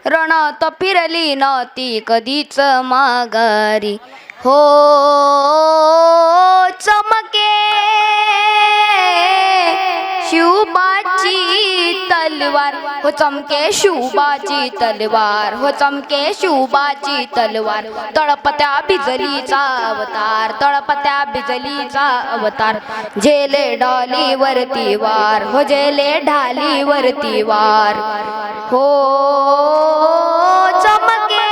रणात फिरली न ती कधीच माघारी. हो चमके शिवबाची तलवार, हो चमके शिवबाची तलवार, हो चमके शिवबाची तलवार. तळपत्या बिजलीचा अवतार, तळपत्या बिजलीचा अवतार. झेले ढालीवरती वार, हो झेले ढालीवरती वार. हो चमके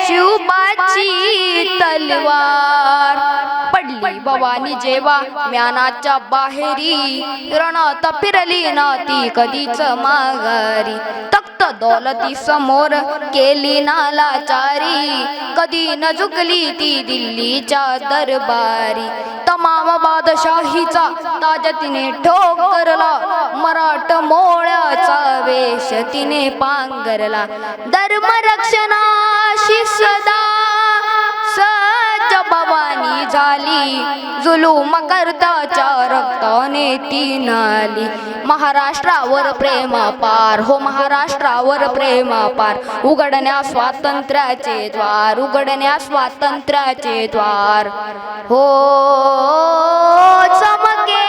शिवबाची तलवार. पडली भवानी जेव्हा म्यानाच्या बाहेरी, रणात फिरली ना ती कधीच माघारी. तख्त दौलती समोर केली नालाचारी, कधी न झुकली ती दिल्लीच्या दरबारी. तमाम बादशाहीचा ताज तिने ठोकरला, मराठ मोळ्याचा वेश तिने पांघरला. धर्मरक्षणाशी सदा सज्ज भवानी झाली, जुलूम करताच्या रक्ताने ती नाली. महाराष्ट्रावर प्रेम पार, हो महाराष्ट्रावर प्रेम पार. उघडण्या स्वातंत्र्याचे द्वार, उघडण्या स्वातंत्र्याचे द्वार. हो चमके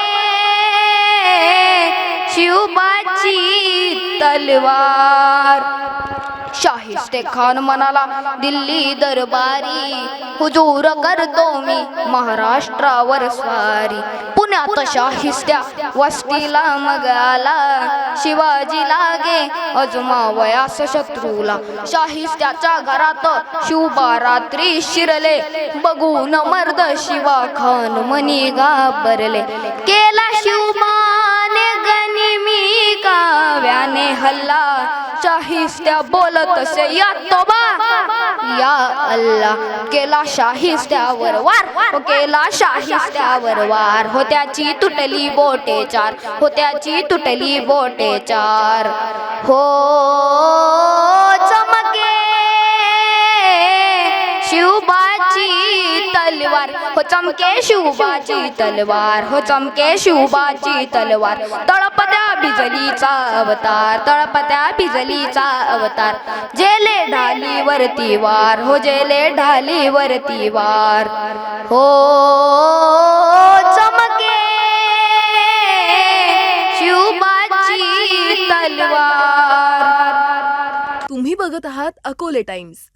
शिवबाची तलवार. शाहिस्ते खान म्हणाला दिल्ली दरबारी, हुजूर करतो मी महाराष्ट्रावर स्वारी. पुण्यात शाहिस्त्या वस्तीला मग आला, शिवाजी लागे अजमावयास शत्रूला. शाहिस्त्याच्या घरात शिवबा रात्री शिरले, बघून मर्द शिवा खान मनी घाबरले. केला शिवबाने गनिमी काव्याने हल्ला, शाहिस्त्या बोलत असे या तोबा या अल्लाह. केला शाहिस्त्यावर वार, हो केला शाहिस्त्यावर वार. हो त्याची तुटली बोटे चार, हो त्याची तुटली बोटे चार. हो चमके शिवबाची तलवार, हो चमके शिवबाची तलवार, हो चमके शिवबाची तलवार. तळपत्या बिजलीचा अवतार, तळपत्या बिजलीचा अवतार. झेले ढालीवरती वार, हो झेले ढालीवरती वार. हो चमके शिवबाची तलवार. तुम्ही बघत आहात अकोले टाइम्स.